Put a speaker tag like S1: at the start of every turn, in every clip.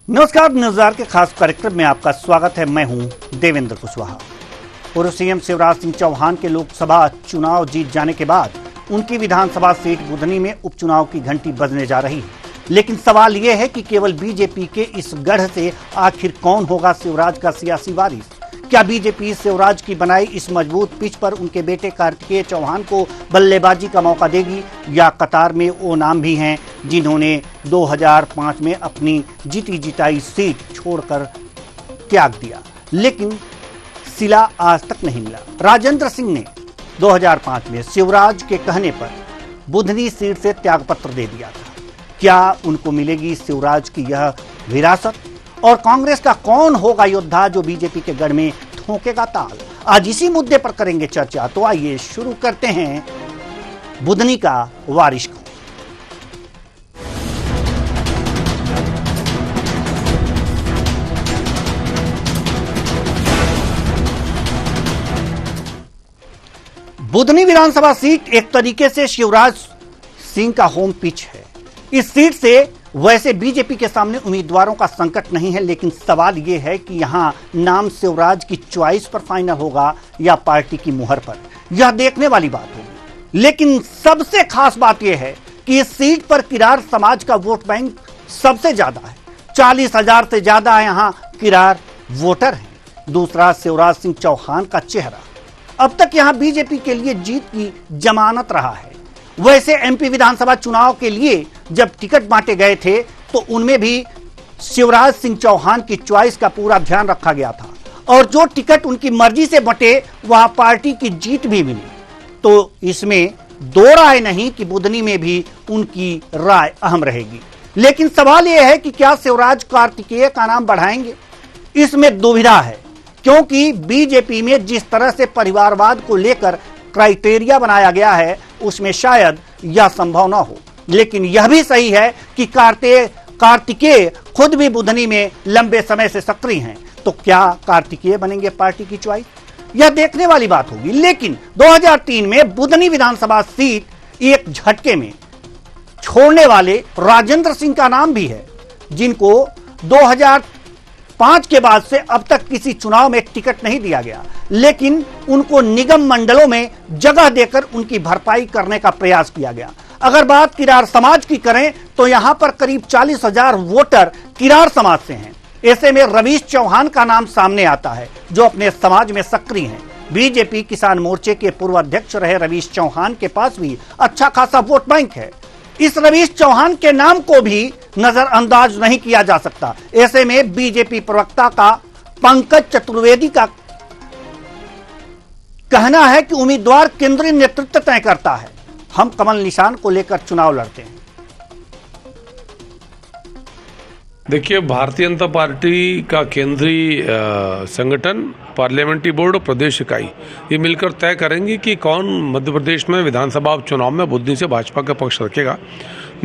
S1: नमस्कार, न्यूज़ के खास कार्यक्रम में आपका स्वागत है। मैं हूं देवेंद्र कुशवाहा। पूर्व सीएम शिवराज सिंह चौहान के लोकसभा चुनाव जीत जाने के बाद उनकी विधानसभा सीट बुधनी में उपचुनाव की घंटी बजने जा रही है। लेकिन सवाल यह है कि केवल बीजेपी के इस गढ़ से आखिर कौन होगा शिवराज का सियासी वारिस? क्या बीजेपी शिवराज की बनाई इस मजबूत पिच पर उनके बेटे कार्तिकेय चौहान को बल्लेबाजी का मौका देगी, या कतार में वो नाम भी हैं जिन्होंने 2005 में अपनी जीती जिताई सीट छोड़कर त्याग दिया, लेकिन सिला आज तक नहीं मिला। राजेंद्र सिंह ने 2005 में शिवराज के कहने पर बुधनी सीट से त्यागपत्र दे दिया था। क्या उनको मिलेगी शिवराज की यह विरासत? और कांग्रेस का कौन होगा योद्धा जो बीजेपी के गढ़ में ठोकेगा ताल? आज इसी मुद्दे पर करेंगे चर्चा। तो आइए शुरू करते हैं बुधनी का वारिस को। बुधनी विधानसभा सीट एक तरीके से शिवराज सिंह का होम पिच है। इस सीट से वैसे बीजेपी के सामने उम्मीदवारों का संकट नहीं है, लेकिन सवाल यह है कि यहां नाम शिवराज की चॉइस पर फाइनल होगा या पार्टी की मुहर पर, यह देखने वाली बात होगी। लेकिन सबसे खास बात यह है कि इस सीट पर किरार समाज का वोट बैंक सबसे ज्यादा है। 40,000 से ज्यादा यहां किरार वोटर हैं। दूसरा, शिवराज सिंह चौहान का चेहरा अब तक यहां बीजेपी के लिए जीत की जमानत रहा है। वैसे एमपी विधानसभा चुनाव के लिए जब टिकट बांटे गए थे तो उनमें भी शिवराज सिंह चौहान की चॉइस का पूरा ध्यान रखा गया था, और जो टिकट उनकी मर्जी से बंटे वह पार्टी की जीत भी मिली। तो इसमें दो राय नहीं कि बुधनी में भी उनकी राय अहम रहेगी। लेकिन सवाल यह है कि क्या शिवराज कार्तिकेय का नाम बढ़ाएंगे? इसमें दुविधा है, क्योंकि बीजेपी में जिस तरह से परिवारवाद को लेकर क्राइटेरिया बनाया गया है उसमें शायद यह संभव न हो। लेकिन यह भी सही है कि कार्तिकेय खुद भी बुधनी में लंबे समय से सक्रिय हैं। तो क्या कार्तिकेय बनेंगे पार्टी की चॉइस? यह देखने वाली बात होगी। लेकिन 2003 में बुधनी विधानसभा सीट एक झटके में छोड़ने वाले राजेंद्र सिंह का नाम भी है, जिनको 2005 के बाद से अब तक किसी चुनाव में टिकट नहीं दिया गया, लेकिन उनको निगम मंडलों में जगह देकर उनकी भरपाई करने का प्रयास किया गया। अगर बात किरार समाज की करें तो यहां पर करीब 40,000 वोटर किरार समाज से हैं। ऐसे में रवीश चौहान का नाम सामने आता है, जो अपने समाज में सक्रिय हैं। बीजेपी किसान मोर्चे के पूर्व अध्यक्ष रहे रवीश चौहान के पास भी अच्छा खासा वोट बैंक है। इस रवीश चौहान के नाम को भी नजरअंदाज नहीं किया जा सकता। ऐसे में बीजेपी प्रवक्ता का पंकज चतुर्वेदी का कहना है कि उम्मीदवार केंद्रीय नेतृत्व तय करता है। हम कमल निशान को लेकर चुनाव लड़ते हैं।
S2: देखिए, भारतीय जनता पार्टी का केंद्रीय संगठन, पार्लियामेंट्री बोर्ड और प्रदेश इकाई ये मिलकर तय करेंगे कि कौन मध्य प्रदेश में विधानसभा चुनाव में बुधनी से भाजपा का पक्ष रखेगा।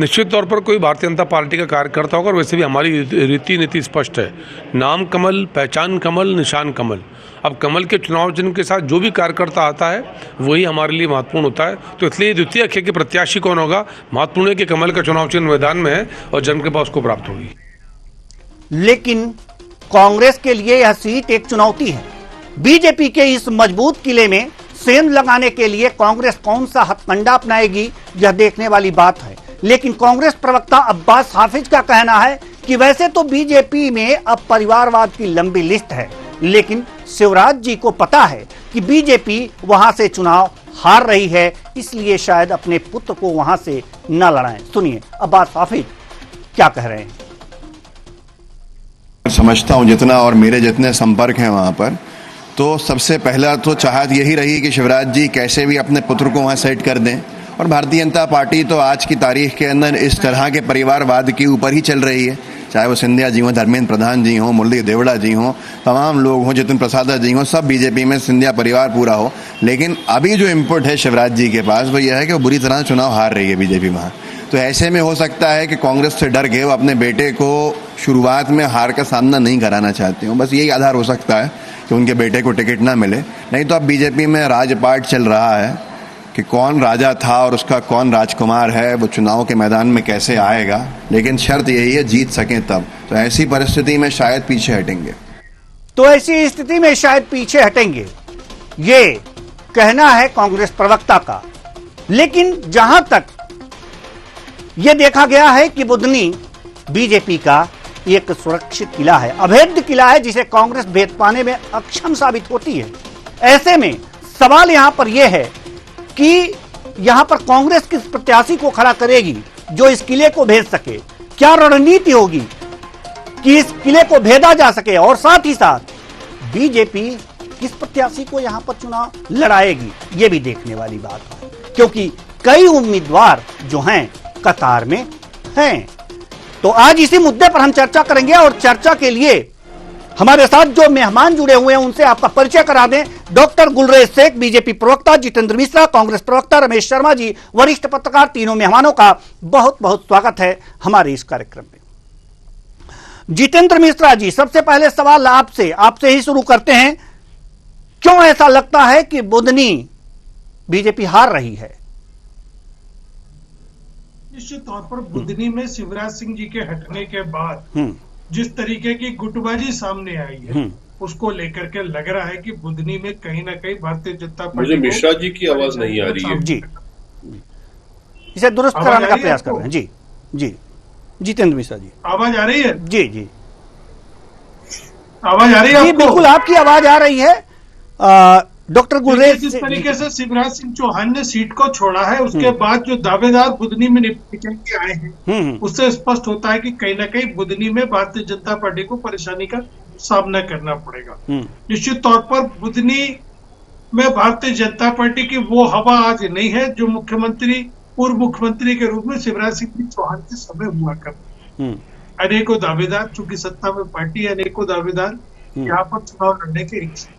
S2: निश्चित तौर पर कोई भारतीय जनता पार्टी का कार्यकर्ता होगा, और वैसे भी हमारी रीति नीति स्पष्ट है, नाम कमल, पहचान कमल, निशान कमल। अब कमल के चुनाव चिन्ह के साथ जो भी कार्यकर्ता आता है वही हमारे लिए महत्वपूर्ण होता है। तो इसलिए द्वितीय अक्षय के प्रत्याशी कौन होगा, महत्वपूर्ण है कि कमल का चुनाव चिन्ह मैदान में है और जन के पास को प्राप्त होगी।
S1: लेकिन कांग्रेस के लिए यह सीट एक चुनौती है। बीजेपी के इस मजबूत किले में सेंध लगाने के लिए कांग्रेस कौन सा हथकंडा अपनाएगी, यह देखने वाली बात है। लेकिन कांग्रेस प्रवक्ता अब्बास हाफिज का कहना है कि वैसे तो बीजेपी में अब परिवारवाद की लंबी लिस्ट है, लेकिन शिवराज जी को पता है कि बीजेपी वहां से चुनाव हार रही है, इसलिए शायद अपने पुत्र को वहां से न लड़ाएं। सुनिए अब्बास हाफिज क्या कह रहे हैं।
S3: समझता हूं जितना, और मेरे जितने संपर्क हैं वहां पर, तो सबसे पहला तो चाहत यही रही कि शिवराज जी कैसे भी अपने पुत्र को वहां सेट कर दें। और भारतीय जनता पार्टी तो आज की तारीख के अंदर इस तरह के परिवारवाद के ऊपर ही चल रही है, चाहे वो सिंधिया जी हों, धर्मेंद्र प्रधान जी हों, मुरली देवड़ा जी हों, तमाम लोग हों, जितिन प्रसाद जी हों, सब बीजेपी में सिंधिया परिवार पूरा हो। लेकिन अभी जो इनपुट है शिवराज जी के पास वो यह है कि वो बुरी तरह चुनाव हार रही है बीजेपी वहाँ। तो ऐसे में हो सकता है कि कांग्रेस से डर के वो अपने बेटे को शुरुआत में हार का सामना नहीं कराना चाहते हो। बस यही आधार हो सकता है कि उनके बेटे को टिकट ना मिले। नहीं तो अब बीजेपी में राजपाट चल रहा है, कि कौन राजा था और उसका कौन राजकुमार है, वो चुनाव के मैदान में कैसे आएगा, लेकिन शर्त यही है जीत सकें तब। तो ऐसी परिस्थिति में शायद पीछे हटेंगे।
S1: तो ऐसी स्थिति में शायद पीछे हटेंगे, ये कहना है कांग्रेस प्रवक्ता का। लेकिन जहां तक यह देखा गया है कि बुधनी बीजेपी का एक सुरक्षित किला है, अभेद्य किला है, जिसे कांग्रेस भेद पाने में अक्षम साबित होती है। ऐसे में सवाल यहां पर यह है कि यहां पर कांग्रेस किस प्रत्याशी को खड़ा करेगी जो इस किले को भेद सके। क्या रणनीति होगी कि इस किले को भेदा जा सके, और साथ ही साथ बीजेपी किस प्रत्याशी को यहां पर चुनाव लड़ाएगी, यह भी देखने वाली बात है, क्योंकि कई उम्मीदवार जो हैं कतार में हैं। तो आज इसी मुद्दे पर हम चर्चा करेंगे, और चर्चा के लिए हमारे साथ जो मेहमान जुड़े हुए हैं उनसे आपका परिचय करा दें। डॉक्टर गुलरेज शेख, बीजेपी प्रवक्ता जितेंद्र मिश्रा, कांग्रेस प्रवक्ता रमेश शर्मा जी, वरिष्ठ पत्रकार, तीनों मेहमानों का बहुत बहुत स्वागत है हमारे इस कार्यक्रम में। जितेंद्र मिश्रा जी, सबसे पहले सवाल आपसे ही शुरू करते हैं। क्यों ऐसा लगता है कि बुधनी बीजेपी हार रही है?
S4: निश्चित तौर पर बुधनी में शिवराज सिंह जी के हटने के बाद जिस तरीके की गुटबाजी सामने आई है, उसको लेकर के लग रहा है कि बुधनी में कहीं ना कहीं भारतीय जनता पार्टी।
S5: मुझे मिश्रा जी की आवाज नहीं आ रही है
S1: जी, इसे दुरुस्त कराने का प्रयास कर रहे हैं। जी जी, जितेंद्र मिश्रा जी,
S4: आवाज आ रही है?
S1: जी जी,
S4: आवाज आ रही है?
S1: जी बिल्कुल, आपकी आवाज आ रही है। डॉक्टर गुलरेज,
S4: जिस तरीके से शिवराज सिंह चौहान ने सीट को छोड़ा है, उसके बाद जो दावेदार बुधनी में निकल के आए हैं, उससे स्पष्ट होता है कि कहीं ना कहीं बुधनी में भारतीय जनता पार्टी को परेशानी का सामना करना पड़ेगा। निश्चित तौर पर बुधनी में भारतीय जनता पार्टी की वो हवा आज नहीं है जो पूर्व मुख्यमंत्री के रूप में शिवराज सिंह चौहान के समय हुआ करते। अनेकों दावेदार, चूंकि सत्ता में पार्टी, अनेकों दावेदार यहाँ पर चुनाव लड़ने के इच्छुक,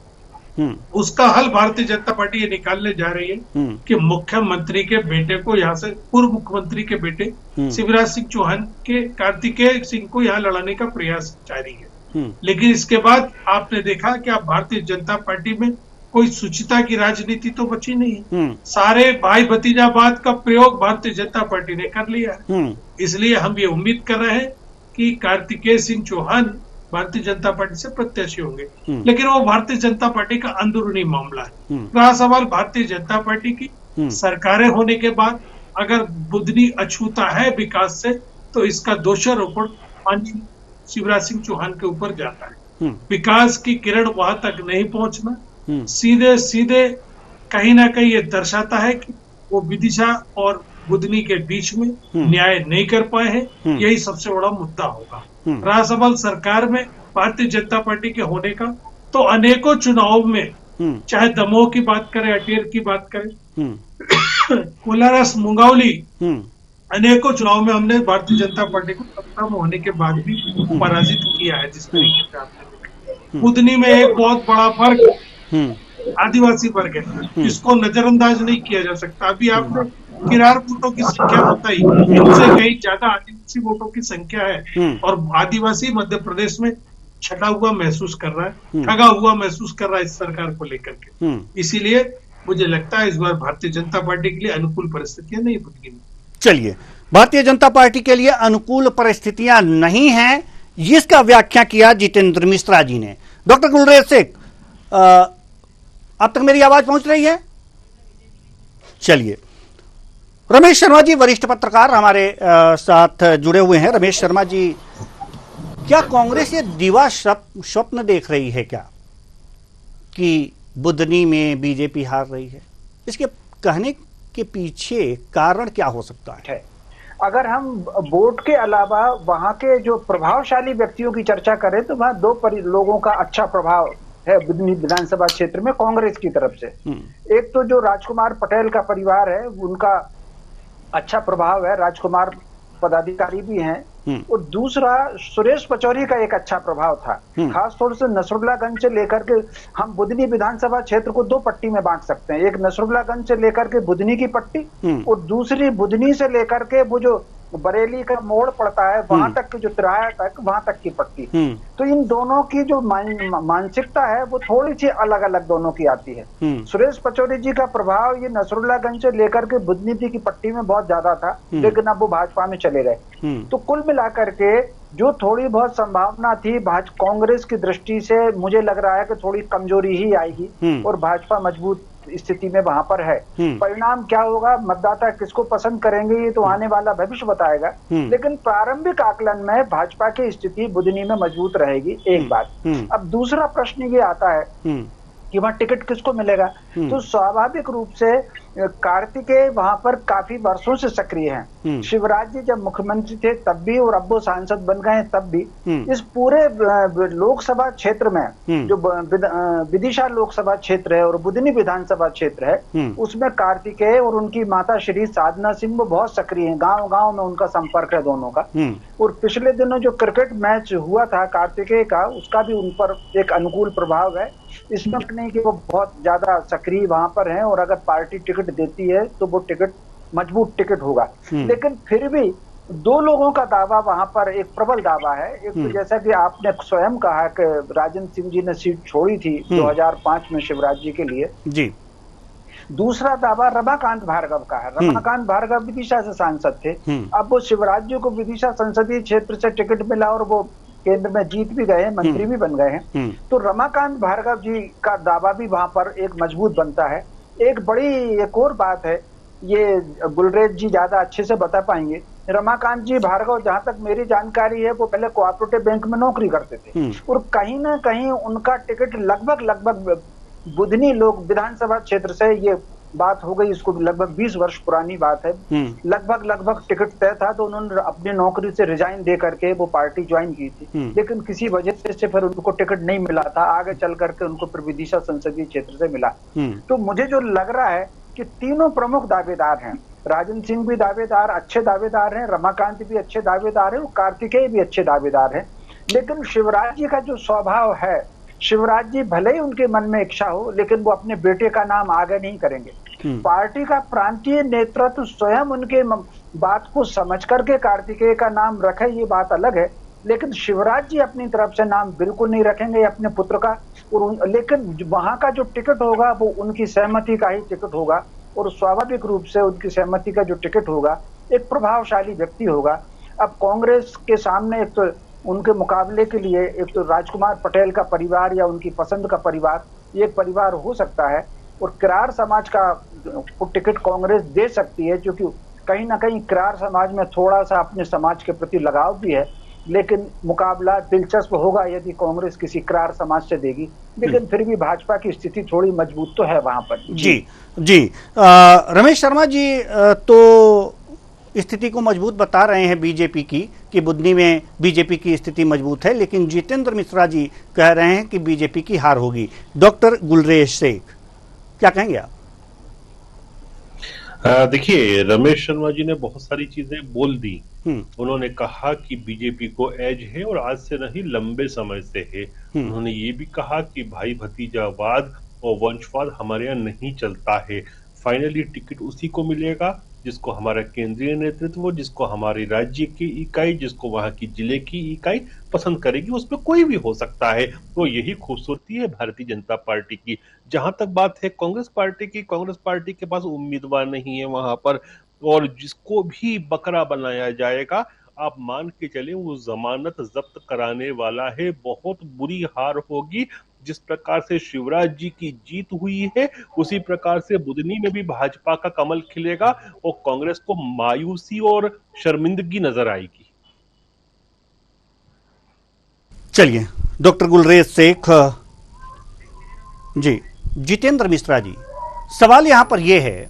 S4: उसका हल भारतीय जनता पार्टी ये निकालने जा रही है कि मुख्यमंत्री के बेटे को यहाँ से, पूर्व मुख्यमंत्री के बेटे शिवराज सिंह चौहान के कार्तिकेय सिंह को यहाँ लड़ाने का प्रयास जारी है। लेकिन इसके बाद आपने देखा कि अब भारतीय जनता पार्टी में कोई शुचिता की राजनीति तो बची नहीं है। सारे भाई भतीजावाद का प्रयोग भारतीय जनता पार्टी ने कर लिया है। इसलिए हम ये उम्मीद कर रहे हैं कि कार्तिकेय सिंह चौहान भारतीय जनता पार्टी से प्रत्याशी होंगे, लेकिन वो भारतीय जनता पार्टी का अंदरूनी मामला है। रहा सवाल भारतीय जनता पार्टी की सरकारें होने के बाद अगर बुधनी अछूता है विकास से, तो इसका दोषारोपण माननीय शिवराज सिंह चौहान के ऊपर जाता है। विकास की किरण वहां तक नहीं पहुंचना सीधे सीधे कहीं ना कहीं ये दर्शाता है कि वो विदिशा और बुधनी के बीच में न्याय नहीं कर पाए हैं। यही सबसे बड़ा मुद्दा होगा। रहा सवाल सरकार में भारतीय जनता पार्टी के होने का, तो अनेकों चुनाव में, चाहे दमोह की बात करें, अटेर की बात करें, कोलारस, मुंगावली, अनेकों चुनाव में हमने भारतीय जनता पार्टी को सत्ता में होने के बाद भी पराजित किया है। जिस तरीके से आपने बुधनी में एक बहुत बड़ा फर्क आदिवासी वर्ग है, इसको नजरअंदाज नहीं किया जा सकता। अभी आपने किरार वोटों की संख्या बताई, इनसे कहीं ज्यादा आदिवासी वोटों की संख्या है, और आदिवासी मध्य प्रदेश में छटा हुआ महसूस कर रहा है, ठगा हुआ महसूस कर रहा है इस सरकार को लेकर के। इसीलिए मुझे लगता है इस बार भारतीय जनता पार्टी के लिए अनुकूल परिस्थितियां नहीं बुधनी में।
S1: चलिए, भारतीय जनता पार्टी के लिए अनुकूल परिस्थितियां नहीं हैं, इसका व्याख्या किया जितेंद्र मिश्रा जी ने। डॉक्टर गुलरेज शेख, अब तक मेरी आवाज पहुंच रही है? चलिए, रमेश शर्मा जी, वरिष्ठ पत्रकार हमारे साथ जुड़े हुए हैं। रमेश शर्मा जी, क्या कांग्रेस ये दिवा स्वप्न देख रही है क्या कि बुधनी में बीजेपी हार रही है? इसके कहने के पीछे कारण क्या हो सकता है?
S6: अगर हम वोट के अलावा वहां के जो प्रभावशाली व्यक्तियों की चर्चा करें, तो वहां दो लोगों का अच्छा प्रभाव है बुधनी विधानसभा क्षेत्र में कांग्रेस की तरफ से। एक तो जो राजकुमार पटेल का परिवार है, उनका अच्छा प्रभाव है, राजकुमार पदाधिकारी भी हैं, और दूसरा सुरेश पचौरी का एक अच्छा प्रभाव था। खास तौर से नसरुल्लागंज से लेकर के हम बुधनी विधानसभा क्षेत्र को दो पट्टी में बांट सकते हैं। एक नसरुल्लागंज से लेकर के बुधनी की पट्टी, और दूसरी बुधनी से लेकर के वो जो बरेली का मोड़ पड़ता है, वहां तक की जो तिराया तक, वहां तक की पट्टी। तो इन दोनों की जो मानसिकता है वो थोड़ी सी अलग अलग दोनों की आती है। सुरेश पचौरी जी का प्रभाव ये नसरुल्लागंज से लेकर के बुधनी की पट्टी में बहुत ज्यादा था, लेकिन अब वो भाजपा में चले गए। तो कुल मिलाकर के जो थोड़ी बहुत संभावना थी कांग्रेस की दृष्टि से, मुझे लग रहा है कि थोड़ी कमजोरी ही आएगी और भाजपा मजबूत स्थिति में वहां पर है। परिणाम क्या होगा, मतदाता किसको पसंद करेंगे, ये तो आने वाला भविष्य बताएगा। लेकिन प्रारंभिक आकलन में भाजपा की स्थिति बुधनी में मजबूत रहेगी, एक बात। अब दूसरा प्रश्न ये आता है कि वहां टिकट किसको मिलेगा। तो स्वाभाविक रूप से कार्तिकेय वहां पर काफी वर्षों से सक्रिय हैं। शिवराज जी जब मुख्यमंत्री थे तब भी, और अब वो सांसद बन गए तब भी, इस पूरे लोकसभा क्षेत्र में जो विदिशा लोकसभा क्षेत्र है और बुधनी विधानसभा क्षेत्र है, उसमें कार्तिकेय और उनकी माता श्री साधना सिंह वो बहुत सक्रिय हैं। गांव गांव में उनका संपर्क है दोनों का। और पिछले दिनों जो क्रिकेट मैच हुआ था कार्तिकेय का, उसका भी उन पर एक अनुकूल प्रभाव है। इसमें नहीं कि वो बहुत ज्यादा सक्रिय वहां पर हैं, और अगर पार्टी टिकट देती है तो वो टिकट मजबूत टिकट होगा। लेकिन फिर भी दो लोगों का दावा वहां पर एक प्रबल दावा है। एक तो जैसा कि आपने स्वयं कहा कि राजेंद्र सिंह जी ने सीट छोड़ी थी 2005 में शिवराज जी के लिए जी। दूसरा दावा रमाकांत भार्गव का है। रमाकांत भार्गव विदिशा से सांसद थे, अब वो शिवराज जी को विदिशा संसदीय क्षेत्र से टिकट मिला और वो केंद्र में जीत भी गए हैं, मंत्री भी बन गए हैं। तो रमाकांत भार्गव जी का दावा भी वहां पर एक मजबूत बनता है। एक बड़ी एक और बात है, ये गुलरेज जी ज्यादा अच्छे से बता पाएंगे। रमाकांत जी भार्गव, जहां तक मेरी जानकारी है, वो पहले कोऑपरेटिव बैंक में नौकरी करते थे और कहीं ना कहीं उनका टिकट लगभग बुधनी लोक विधानसभा क्षेत्र से, ये बात हो गई इसको लगभग 20 वर्ष पुरानी बात है, लगभग टिकट तय था। तो उन्होंने अपनी नौकरी से रिजाइन दे करके वो पार्टी ज्वाइन की थी, लेकिन किसी वजह से फिर उनको टिकट नहीं मिला था। आगे चल करके उनको फिर विदिशा संसदीय क्षेत्र से मिला। तो मुझे जो लग रहा है कि तीनों प्रमुख दावेदार हैं, राजेंद्र सिंह भी दावेदार, अच्छे दावेदार हैं, रमाकांत भी अच्छे दावेदार हैं और कार्तिकेय भी अच्छे दावेदार हैं। लेकिन शिवराज जी का जो स्वभाव है, शिवराज जी भले ही उनके मन में इच्छा हो, लेकिन वो अपने बेटे का नाम आगे नहीं करेंगे। पार्टी का प्रांतीय नेतृत्व स्वयं उनके बात को समझ करके कार्तिकेय का नाम रखे, ये बात अलग है। लेकिन शिवराज जी अपनी तरफ से नाम बिल्कुल नहीं रखेंगे अपने पुत्र का। और लेकिन वहां का जो टिकट होगा वो उनकी सहमति का ही टिकट होगा, और स्वाभाविक रूप से उनकी सहमति का जो टिकट होगा एक प्रभावशाली व्यक्ति होगा। अब कांग्रेस के सामने एक तो उनके मुकाबले के लिए एक तो राजकुमार पटेल का परिवार या उनकी पसंद का परिवार, एक परिवार हो सकता है, और किरार समाज का टिकट कांग्रेस दे सकती है, क्योंकि कहीं ना कहीं किरार समाज में थोड़ा सा अपने समाज के प्रति लगाव भी है। लेकिन मुकाबला दिलचस्प होगा यदि कांग्रेस किसी किरार समाज से देगी, लेकिन फिर भी भाजपा की स्थिति थोड़ी मजबूत तो है वहां पर।
S1: जी रमेश शर्मा जी तो स्थिति को मजबूत बता रहे हैं बीजेपी की, कि बुधनी में बीजेपी की स्थिति मजबूत है, लेकिन जितेंद्र मिश्रा जी कह रहे हैं कि बीजेपी की हार होगी। डॉक्टर गुलरेज शेख, क्या कहेंगे आप?
S5: देखिए, रमेश शर्मा जी ने बहुत सारी चीजें बोल दी। उन्होंने कहा कि बीजेपी को एज है और आज से नहीं लंबे समय से है। उन्होंने ये भी कहा कि भाई भतीजावाद और वंशवाद हमारे यहाँ नहीं चलता है। फाइनली टिकट उसी को मिलेगा जिसको हमारा केंद्रीय नेतृत्व, जिसको हमारी राज्य की इकाई, जिसको वहां की जिले की इकाई पसंद करेगी। उसमें कोई भी हो सकता है। तो यही खूबसूरती है भारतीय जनता पार्टी की। जहां तक बात है कांग्रेस पार्टी की, कांग्रेस पार्टी के पास उम्मीदवार नहीं है वहां पर, और जिसको भी बकरा बनाया जाएगा आप मान के चले वो जमानत जब्त कराने वाला है। बहुत बुरी हार होगी। जिस प्रकार से शिवराज जी की जीत हुई है उसी प्रकार से बुधनी में भी भाजपा का कमल खिलेगा और कांग्रेस को मायूसी और शर्मिंदगी नजर आएगी।
S1: चलिए, डॉक्टर गुलरेज शेख जी। जितेंद्र मिश्रा जी, सवाल यहां पर यह है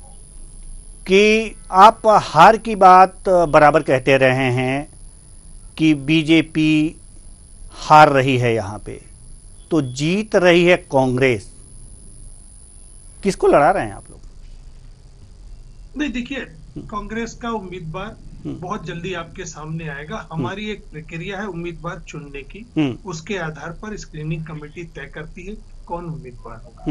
S1: कि आप हार की बात बराबर कहते रहे हैं कि बीजेपी हार रही है, यहां पे तो जीत रही है कांग्रेस। किसको लड़ा रहे हैं आप लोग?
S4: नहीं, देखिए, कांग्रेस का उम्मीदवार बहुत जल्दी आपके सामने आएगा। हमारी एक प्रक्रिया है उम्मीदवार चुनने की, उसके आधार पर स्क्रीनिंग कमेटी तय करती है कौन उम्मीदवार होगा।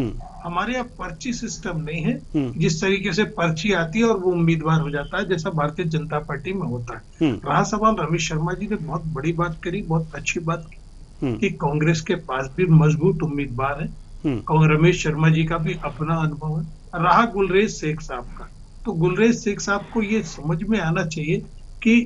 S4: हमारे यहाँ पर्ची सिस्टम नहीं है, जिस तरीके से पर्ची आती है और वो उम्मीदवार हो जाता है, जैसा भारतीय जनता पार्टी में होता है। रहा सवाल, रमेश शर्मा जी ने बहुत बड़ी बात करी, बहुत अच्छी बात की कि कांग्रेस के पास भी मजबूत उम्मीदवार है। रमेश शर्मा जी का भी अपना अनुभव है। रहा गुलरेज शेख साहब का, तो गुलरेज शेख साहब को ये समझ में आना चाहिए कि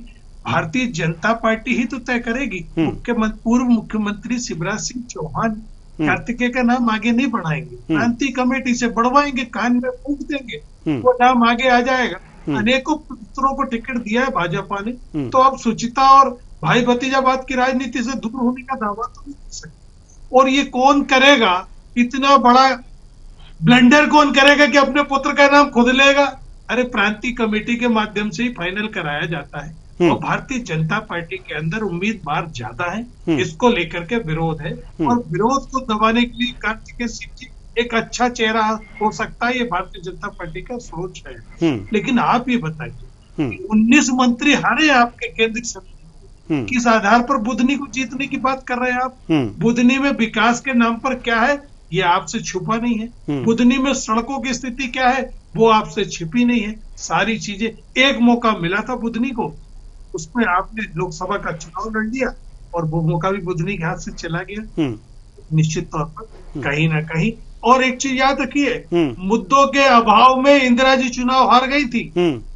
S4: भारतीय जनता पार्टी ही तो तय करेगी। पूर्व मुख्यमंत्री शिवराज सिंह चौहान कार्तिकेय का नाम आगे नहीं बढ़ाएंगे, क्रांति कमेटी से बढ़वाएंगे, कान में फूंक देंगे, वो नाम आगे आ जाएगा। अनेकों पुत्रों को टिकट दिया है भाजपा ने, तो अब सुचिता और भाई भतीजावाद की राजनीति से दूर होने का दावा तो नहीं कर सकते। और ये कौन करेगा, इतना बड़ा ब्लंडर कौन करेगा कि अपने पुत्र का नाम खुद लेगा? अरे प्रांतीय कमेटी के माध्यम से ही फाइनल कराया जाता है। और भारतीय जनता पार्टी के अंदर उम्मीदवार ज्यादा है, इसको लेकर के विरोध है, और विरोध को दबाने के लिए कार्तिकेय सिंह जी एक अच्छा चेहरा हो सकता है, ये भारतीय जनता पार्टी का सोच है। लेकिन आप ये बताइए, 19 मंत्री हारे आपके केंद्रीय समिति, किस आधार पर बुधनी को जीतने की बात कर रहे हैं आप? बुधनी में विकास के नाम पर क्या है, ये आपसे छुपा नहीं है। बुधनी में सड़कों की स्थिति क्या है, वो आपसे छिपी नहीं है। सारी चीजें, एक मौका मिला था बुधनी को, उसमें आपने लोकसभा का चुनाव लड़ लिया और वो मौका भी बुधनी के हाथ से चला गया। निश्चित तौर पर कहीं ना कहीं, और एक चीज याद रखिए, मुद्दों के अभाव में इंदिरा जी चुनाव हार गई थी।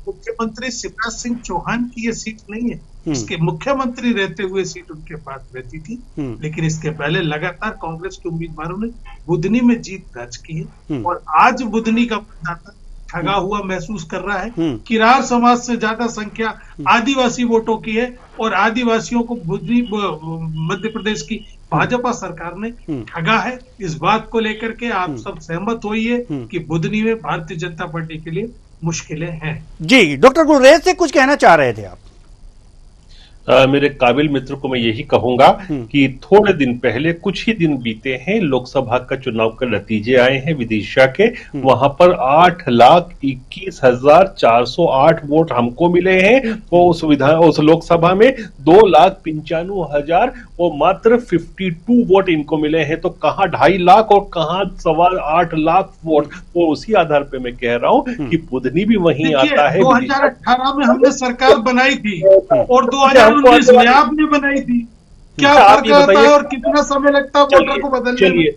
S4: मुख्यमंत्री शिवराज सिंह चौहान की ये सीट नहीं है, इसके मुख्यमंत्री रहते हुए सीट उनके पास रहती थी। लेकिन इसके पहले लगातार कांग्रेस के उम्मीदवारों ने बुधनी में जीत दर्ज की है, और आज बुधनी का मतदाता ठगा हुआ महसूस कर रहा है। किरार समाज से ज्यादा संख्या आदिवासी वोटों की है, और आदिवासियों को मध्य प्रदेश की भाजपा सरकार ने ठगा है। इस बात को लेकर के आप सब सहमत होइए कि बुधनी में भारतीय जनता पार्टी के लिए मुश्किलें हैं।
S1: जी, डॉक्टर गुलरेज से कुछ कहना चाह रहे थे आप?
S5: मेरे काबिल मित्र को मैं यही कहूंगा कि थोड़े दिन पहले, कुछ ही दिन बीते हैं, लोकसभा का चुनाव के नतीजे आए हैं विदिशा के। वहां पर 8,21,408 वोट हमको मिले हैं, तो उस लोकसभा में 2,95,000 और मात्र 52 वोट इनको मिले हैं। तो कहां 2.5 लाख और कहां 8.25 लाख वोट। तो उसी आधार पे मैं कह रहा हूं कि बुधनी भी वहीं आता है।
S4: 2018 में हमने सरकार बनाई थी और 2019 में आपने बनाई थी, क्या फर्क आता है और कितना समय लगता है वोटर को बदलने?
S5: चलिए,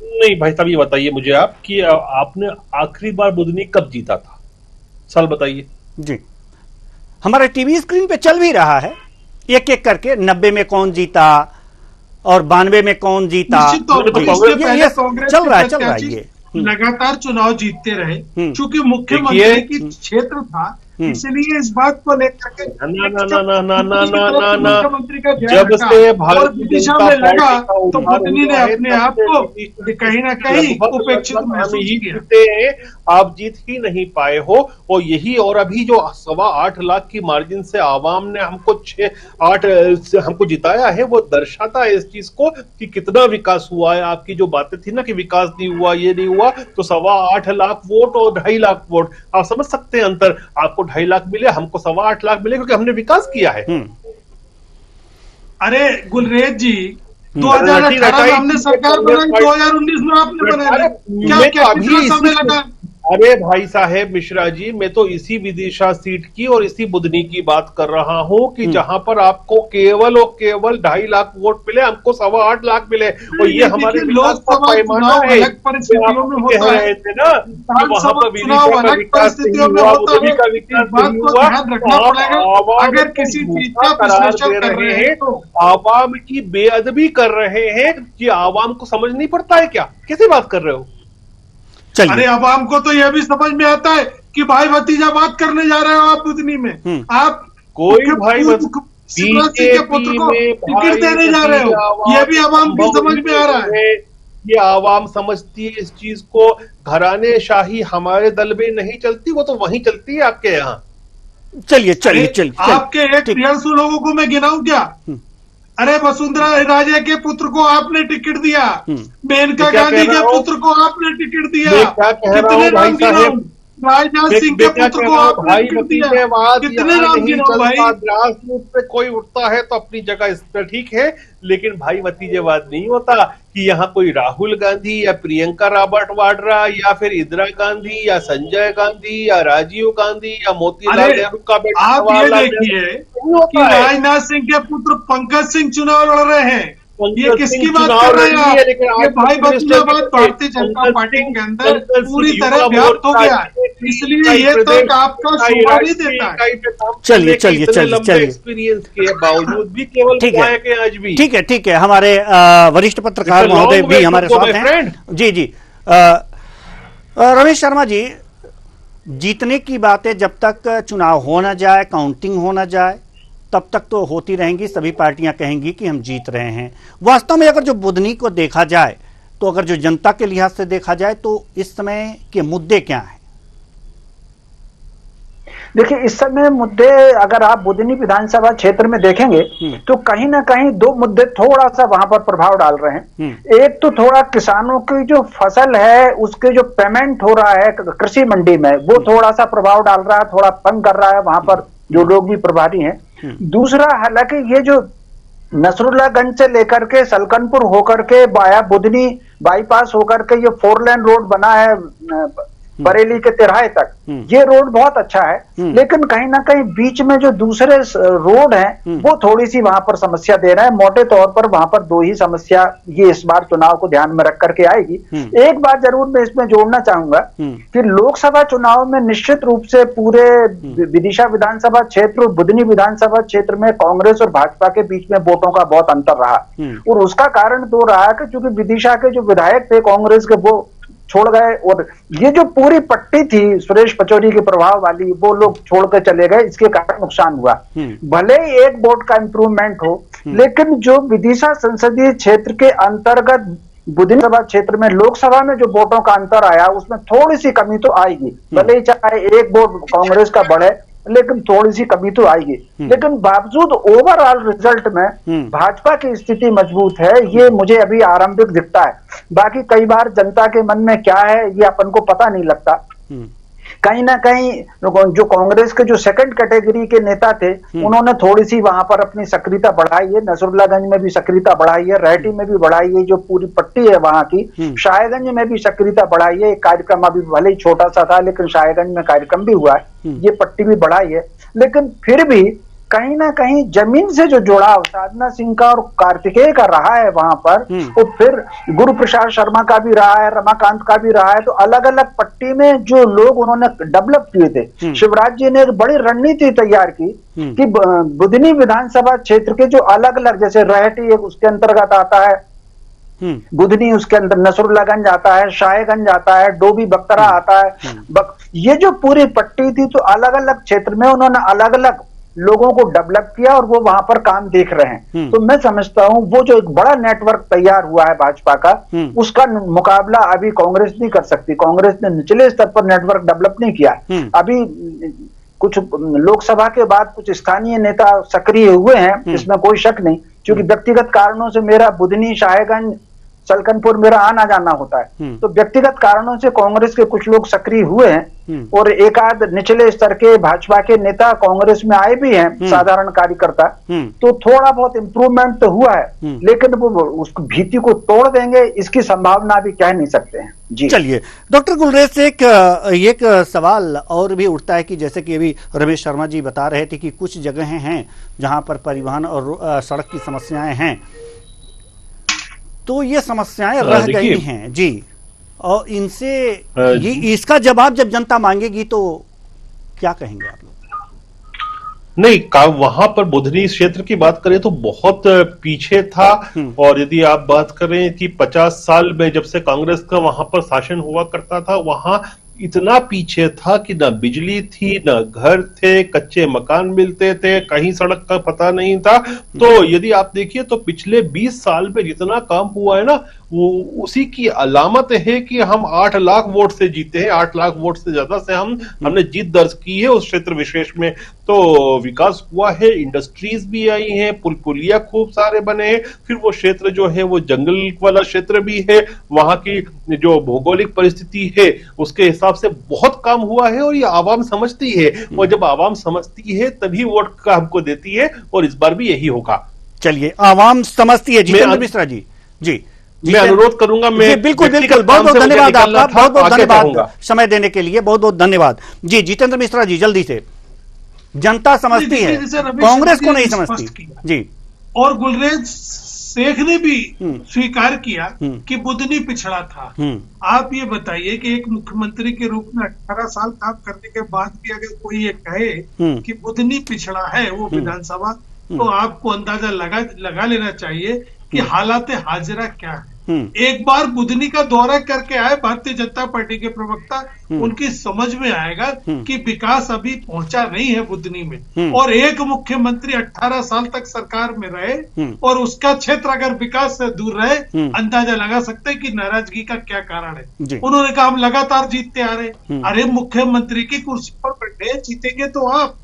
S5: नहीं भाई साहब, ये बताइए मुझे आप कि आपने आखिरी बार बुधनी कब जीता था, साल बताइए।
S1: जी, हमारे टीवी स्क्रीन पे चल भी रहा है एक एक करके, 90 में कौन जीता और 92 में कौन जीता, चल रहा है ये।
S4: लगातार चुनाव जीतते रहे, क्योंकि मुख्यमंत्री की क्षेत्र था, इसलिए इस बात को लेकर के
S5: जब से भारतीय जनता
S4: लगा तो बुधनी ने अपने आप को कहीं ना कहीं उपेक्षित महसूस किया।
S5: आप जीत ही नहीं पाए हो, और यही, और अभी जो 8.25 लाख की मार्जिन से आवाम ने हमको 6-8 हमको जिताया है, वो दर्शाता है इस चीज को कि कितना विकास हुआ है। आपकी जो बातें थी ना कि विकास नहीं हुआ, ये नहीं हुआ, तो 8.25 लाख वोट और 2.5 लाख वोट, आप समझ सकते हैं अंतर। आपको 2.5 लाख मिले, हमको 8.25 लाख मिले, क्योंकि हमने विकास किया है।
S4: अरे गुलरेज जी, 2018 में हमने सरकार बनाई, 2019 में आपने बनाया, क्या कितना समय लगा?
S5: अरे भाई साहेब मिश्रा जी, मैं तो इसी विदिशा सीट की और इसी बुधनी की बात कर रहा हूं कि जहां पर आपको केवल और केवल 2.5 लाख वोट मिले, हमको 8.25 लाख मिले, और ये हमारे विकास का पैमाना है। कह रहे थे ना कि वहां पर विदिशा का विकास नहीं हुआ, बुधनी का विकास नहीं हुआ।
S4: अगर किसी चीज का विश्लेषण कर रहे हैं तो
S5: आवाम की बेअदबी कर रहे हैं कि आवाम को समझ नहीं पड़ता है क्या? कैसे बात कर रहे हो?
S4: अरे आवाम को तो यह भी समझ में आता है कि भाई भतीजा बात करने जा रहे हो आप बुधनी में। आप
S5: कोई भाई
S4: के पुत्र को टिकट देने जा रहे हो, यह भी आवाम को समझ में आ रहा है।
S5: ये आवाम समझती है इस चीज को। घराने शाही हमारे दल में नहीं चलती, वो तो वहीं चलती है आपके यहाँ।
S1: चलिए
S4: आपके 150 लोगों को मैं गिनाऊं क्या? अरे वसुंधरा राजे के पुत्र को आपने टिकट दिया, मेनका गांधी के पुत्र को आपने टिकट दिया, कितने नाम गिनाऊं? राजनाथ सिंह के पुत्र को आप
S5: भाई भतीजेवाद
S4: कितने राम जी भाई,
S5: ग्रास रूट पे कोई उठता है तो अपनी जगह इस पर ठीक है, लेकिन भाई भतीजेवाद नहीं होता कि यहाँ कोई राहुल गांधी या प्रियंका रॉबर्ट वाड्रा या फिर इंदिरा गांधी या संजय गांधी या राजीव गांधी या मोतीलाल नेहरू का बेटा।
S4: आप ये देखिए कि राजनाथ सिंह के पुत्र पंकज सिंह चुनाव लड़ रहे हैं, ये किसकी बात कर रहे हैं आप? ये भाई भतीजावाद भारतीय जनता पार्टी के अंदर पूरी तरह व्याप्त हो गया है, इसलिए ये तो आपका शोभा नहीं देता है।
S1: चलिए
S5: एक्सपीरियंस के बावजूद भी केवल के आज भी
S1: ठीक है हमारे वरिष्ठ पत्रकार महोदय भी हमारे साथ हैं। जी रमेश शर्मा जी, जीतने की बातें जब तक चुनाव हो ना जाए, काउंटिंग हो ना जाए, तब तक तो होती रहेंगी। सभी पार्टियां कहेंगी कि हम जीत रहे हैं। वास्तव में अगर जो बुधनी को देखा जाए, तो अगर जो जनता के लिहाज से देखा जाए, तो इस समय के मुद्दे क्या हैं?
S6: देखिए, इस समय मुद्दे अगर आप बुधनी विधानसभा क्षेत्र में देखेंगे तो कहीं ना कहीं दो मुद्दे थोड़ा सा वहां पर प्रभाव डाल रहे हैं। एक तो थोड़ा किसानों की जो फसल है उसके जो पेमेंट हो रहा है कृषि मंडी में, वो थोड़ा सा प्रभाव डाल रहा है, थोड़ा तंग कर रहा है वहां पर जो लोग भी प्रभारी हैं। दूसरा, हालांकि ये जो नसरुल्लागंज से लेकर के सलकनपुर होकर के बाया बुधनी बाईपास होकर के ये 4 लेन रोड बना है बरेली के तिराहे तक, ये रोड बहुत अच्छा है, लेकिन कहीं ना कहीं बीच में जो दूसरे रोड हैं वो थोड़ी सी वहां पर समस्या दे रहा है। मोटे तौर पर वहां पर 2 ही समस्या ये इस बार चुनाव को ध्यान में रख करके आएगी। एक बात जरूर मैं इसमें जोड़ना चाहूंगा कि लोकसभा चुनाव में निश्चित रूप से पूरे विदिशा विधानसभा क्षेत्र और बुधनी विधानसभा क्षेत्र में कांग्रेस और भाजपा के बीच में वोटों का बहुत अंतर रहा, और उसका कारण तो रहा कि चूंकि विदिशा के जो विधायक थे कांग्रेस के वो छोड़ गए, और ये जो पूरी पट्टी थी सुरेश पचौरी के प्रभाव वाली, वो लोग छोड़ कर चले गए, इसके कारण नुकसान हुआ। भले ही एक वोट का इंप्रूवमेंट हो, लेकिन जो विदिशा संसदीय क्षेत्र के अंतर्गत बुधनी सभा क्षेत्र में लोकसभा में जो वोटों का अंतर आया उसमें थोड़ी सी कमी तो आएगी। भले ही चाहे एक वोट कांग्रेस का बढ़े, लेकिन थोड़ी सी कमी तो आएगी। लेकिन बावजूद ओवरऑल रिजल्ट में भाजपा की स्थिति मजबूत है, ये मुझे अभी आरंभिक दिखता है। बाकी कई बार जनता के मन में क्या है ये अपन को पता नहीं लगता। कहीं ना कहीं जो कांग्रेस के जो सेकंड कैटेगरी के नेता थे उन्होंने थोड़ी सी वहां पर अपनी सक्रियता बढ़ाई है। नसरुल्लागंज में भी सक्रियता बढ़ाई है, रहटी में भी बढ़ाई है, जो पूरी पट्टी है वहां की, शाहगंज में भी सक्रियता बढ़ाई है। एक कार्यक्रम अभी भले ही छोटा सा था, लेकिन शाहगंज में कार्यक्रम भी हुआ है, ये पट्टी भी बढ़ाई है। लेकिन फिर भी कहीं ना कहीं जमीन से जो जुड़ाव साधना सिंह का और कार्तिकेय का रहा है वहां पर, तो फिर गुरु प्रसाद शर्मा का भी रहा है, रमाकांत का भी रहा है। तो अलग अलग पट्टी में जो लोग उन्होंने डेवलप किए थे, शिवराज जी ने एक बड़ी रणनीति तैयार की कि बुधनी विधानसभा क्षेत्र के जो अलग अलग, जैसे रहटी एक उसके अंतर्गत आता है, बुधनी उसके अंदर नसरुल्लागंज आता है, शाहगंज आता है, डोभी बक्तरा आता है, ये जो पूरी पट्टी थी, तो अलग अलग क्षेत्र में उन्होंने अलग अलग लोगों को डेवलप किया और वो वहां पर काम देख रहे हैं। तो मैं समझता हूं वो जो एक बड़ा नेटवर्क तैयार हुआ है भाजपा का, उसका मुकाबला अभी कांग्रेस नहीं कर सकती। कांग्रेस ने निचले स्तर पर नेटवर्क डेवलप नहीं किया। अभी कुछ लोकसभा के बाद कुछ स्थानीय नेता सक्रिय हुए हैं, इसमें कोई शक नहीं, क्योंकि व्यक्तिगत कारणों से मेरा बुधनी शाहगंज सलकनपुर मेरा आना जाना होता है, तो व्यक्तिगत कारणों से कांग्रेस के कुछ लोग सक्रिय हुए हैं और एक आध निचले स्तर के भाजपा के नेता कांग्रेस में आए भी हैं, साधारण कार्यकर्ता। तो थोड़ा बहुत इंप्रूवमेंट तो हुआ है, लेकिन वो उस भीति को तोड़ देंगे इसकी संभावना भी कह नहीं सकते हैं। जी
S1: चलिए डॉक्टर गुलरेज से एक सवाल और भी उठता है कि जैसे कि अभी रमेश शर्मा जी बता रहे थे कि कुछ जगहें हैं जहां पर परिवहन और सड़क की समस्याएं हैं, तो ये समस्याएं रह गई हैं जी, और इनसे इसका जवाब जब जनता मांगेगी तो क्या कहेंगे आप लोग?
S5: नहीं, वहां पर बुधनी क्षेत्र की बात करें तो बहुत पीछे था, और यदि आप बात करें कि 50 साल में जब से कांग्रेस का वहां पर शासन हुआ करता था, वहां इतना पीछे था कि ना बिजली थी, ना घर थे, कच्चे मकान मिलते थे, कहीं सड़क का पता नहीं था। तो यदि आप देखिए तो पिछले 20 साल में जितना काम हुआ है ना, वो उसी की अलामत है कि हम 8 लाख वोट से जीते हैं। 8 लाख वोट से ज्यादा से हमने जीत दर्ज की है उस क्षेत्र विशेष में। तो विकास हुआ है, इंडस्ट्रीज भी आई हैं, पुल पुलिया खूब सारे बने हैं। फिर वो क्षेत्र जो है वो जंगल वाला क्षेत्र भी है, वहां की जो भौगोलिक परिस्थिति है उसके हिसाब हिसाब से बहुत काम हुआ है और ये आवाम समझती है, और जब आवाम समझती है तभी वोट का हमको देती है, और इस बार भी यही होगा।
S1: चलिए, आवाम समझती है। जितेंद्र मिश्रा जी, जी
S5: मैं अनुरोध करूंगा, मैं
S1: बिल्कुल बिल्कुल, बहुत बहुत धन्यवाद आपका, बहुत बहुत धन्यवाद समय देने के लिए, बहुत बहुत धन्यवाद। जी जितेंद्र मिश्रा जी, जल्दी से, जनता समझती है, कांग्रेस को नहीं समझती। जी,
S4: और गुलरेज शेख ने भी स्वीकार किया कि बुधनी पिछड़ा था। आप ये बताइए कि एक मुख्यमंत्री के रूप में 18 साल काम करने के बाद भी अगर कोई ये कहे कि बुधनी पिछड़ा है वो विधानसभा, तो आपको अंदाजा लगा लेना चाहिए कि हालात हाजिरा क्या है। एक बार बुधनी का दौरा करके आए भारतीय जनता पार्टी के प्रवक्ता, उनकी समझ में आएगा कि विकास अभी पहुंचा नहीं है बुधनी में। और एक मुख्यमंत्री 18 साल तक सरकार में रहे और उसका क्षेत्र अगर विकास से दूर रहे, अंदाजा लगा सकते हैं कि नाराजगी का क्या कारण है। उन्होंने कहा हम लगातार जीतते आ रहे। अरे मुख्यमंत्री की कुर्सी पर बैठे, जीतेंगे तो आप,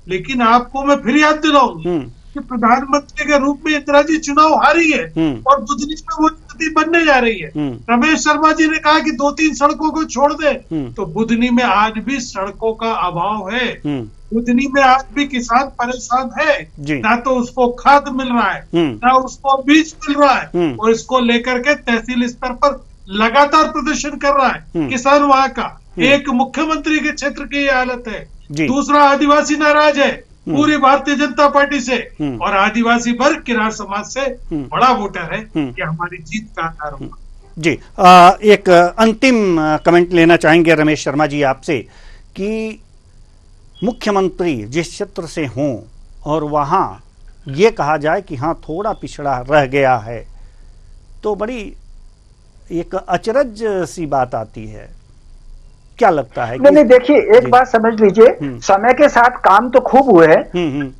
S4: लेकिन आपको मैं फिर याद दिलाऊं कि प्रधानमंत्री के रूप में इंदिरा जी चुनाव हारी है और बुधनी में वो स्थिति बनने जा रही है। रमेश शर्मा जी ने कहा कि 2-3 सड़कों को छोड़ दे, तो बुधनी में आज भी सड़कों का अभाव है। बुधनी में आज भी किसान परेशान है, ना तो उसको खाद मिल रहा है, ना उसको बीज मिल रहा है, और इसको लेकर के तहसील स्तर पर लगातार प्रदर्शन कर रहा है किसान वहां का। एक मुख्यमंत्री के क्षेत्र की ये हालत है। दूसरा, आदिवासी नाराज है पूरी भारतीय जनता पार्टी से, और आदिवासी वर्ग किरार समाज से बड़ा वोटर है कि हमारी जीत का आधार होगा।
S1: जी, एक अंतिम कमेंट लेना चाहेंगे रमेश शर्मा जी आपसे कि मुख्यमंत्री जिस क्षेत्र से हों और वहां ये कहा जाए कि हाँ थोड़ा पिछड़ा रह गया है, तो बड़ी एक अचरज सी बात आती है। क्या लगता है?
S6: नहीं, देखिए, एक बात समझ लीजिए, समय के साथ काम तो खूब हुए हैं।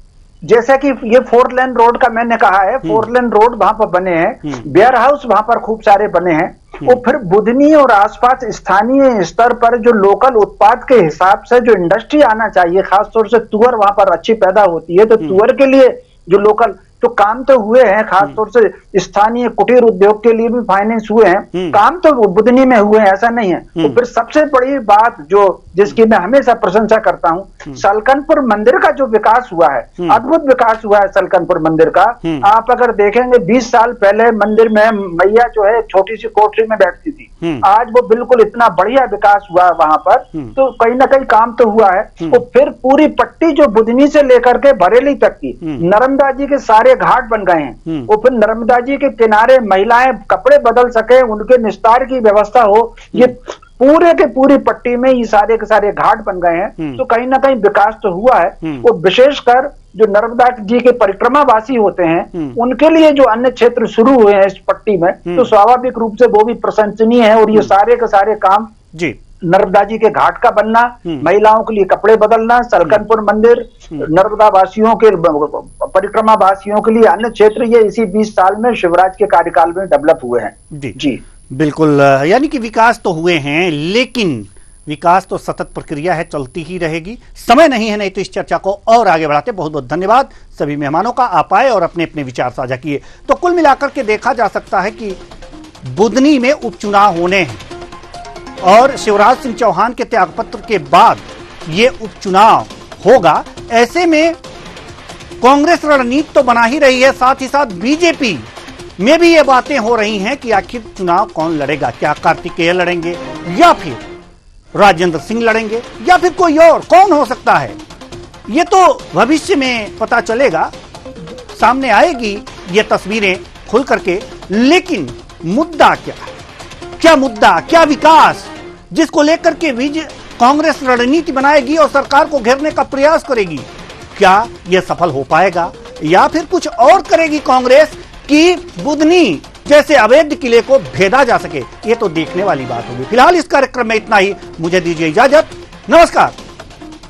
S6: जैसा कि ये 4 लेन रोड का मैंने कहा है, 4 लेन रोड वहां पर बने हैं, वेयर हाउस वहां पर खूब सारे बने हैं, और फिर बुधनी और आसपास स्थानीय स्तर पर जो लोकल उत्पाद के हिसाब से जो इंडस्ट्री आना चाहिए, खासतौर से तुअर वहां पर अच्छी पैदा होती है, तो तुअर के लिए जो लोकल तो काम तो हुए हैं, खासतौर से स्थानीय कुटीर उद्योग के लिए भी फाइनेंस हुए हैं, काम तो बुधनी में हुए हैं, ऐसा नहीं है। तो फिर सबसे बड़ी बात जो जिसकी मैं हमेशा प्रशंसा करता हूं, सलकनपुर मंदिर का जो विकास हुआ है, अद्भुत विकास हुआ है सलकनपुर मंदिर का। आप अगर देखेंगे 20 साल पहले मंदिर में मैया जो है छोटी सी कोठरी में बैठती थी, आज वो बिल्कुल इतना बढ़िया विकास हुआ है वहां पर, तो कहीं ना कहीं काम तो हुआ है। तो फिर पूरी पट्टी जो बुधनी से लेकर के बरेली तक की, नर्मदा जी के सारे घाट बन गए हैं, और फिर नर्मदा जी के किनारे महिलाएं कपड़े बदल सके, उनके निस्तार की व्यवस्था हो, ये पूरे के पूरी पट्टी में ये सारे के सारे घाट बन गए हैं। तो कहीं ना कहीं विकास तो हुआ है। वो विशेषकर जो नर्मदा जी के परिक्रमावासी होते हैं, उनके लिए जो अन्य क्षेत्र शुरू हुए हैं इस पट्टी में, तो स्वाभाविक रूप से वो भी प्रशंसनीय है। और ये सारे के सारे काम जी, नर्मदा जी के घाट का बनना, महिलाओं के लिए कपड़े बदलना, सलकनपुर मंदिर, नर्मदा वासियों के परिक्रमा वासियों के लिए अन्य क्षेत्र, ये इसी 20 साल में शिवराज के कार्यकाल में डेवलप हुए हैं। जी
S1: बिल्कुल, यानी कि विकास तो हुए हैं, लेकिन विकास तो सतत प्रक्रिया है, चलती ही रहेगी। समय नहीं है, नहीं तो इस चर्चा को और आगे बढ़ाते। बहुत बहुत धन्यवाद सभी मेहमानों का, आप आए और अपने अपने विचार साझा किए। तो कुल मिलाकर के देखा जा सकता है कि बुधनी में उपचुनाव होने हैं और शिवराज सिंह चौहान के त्यागपत्र के बाद ये उपचुनाव होगा। ऐसे में कांग्रेस रणनीति तो बना ही रही है, साथ ही साथ बीजेपी में भी ये बातें हो रही हैं कि आखिर चुनाव कौन लड़ेगा, क्या कार्तिकेय लड़ेंगे या फिर राजेंद्र सिंह लड़ेंगे या फिर कोई और, कौन हो सकता है ये तो भविष्य में पता चलेगा, सामने आएगी ये तस्वीरें खुल करके। लेकिन मुद्दा क्या है, क्या मुद्दा, क्या विकास जिसको लेकर के कांग्रेस रणनीति बनाएगी और सरकार को घेरने का प्रयास करेगी, क्या यह सफल हो पाएगा या फिर कुछ और करेगी कांग्रेस कि बुधनी जैसे अवैध किले को भेदा जा सके? ये तो देखने वाली बात होगी। फिलहाल इस कार्यक्रम में इतना ही, मुझे दीजिए इजाजत, नमस्कार।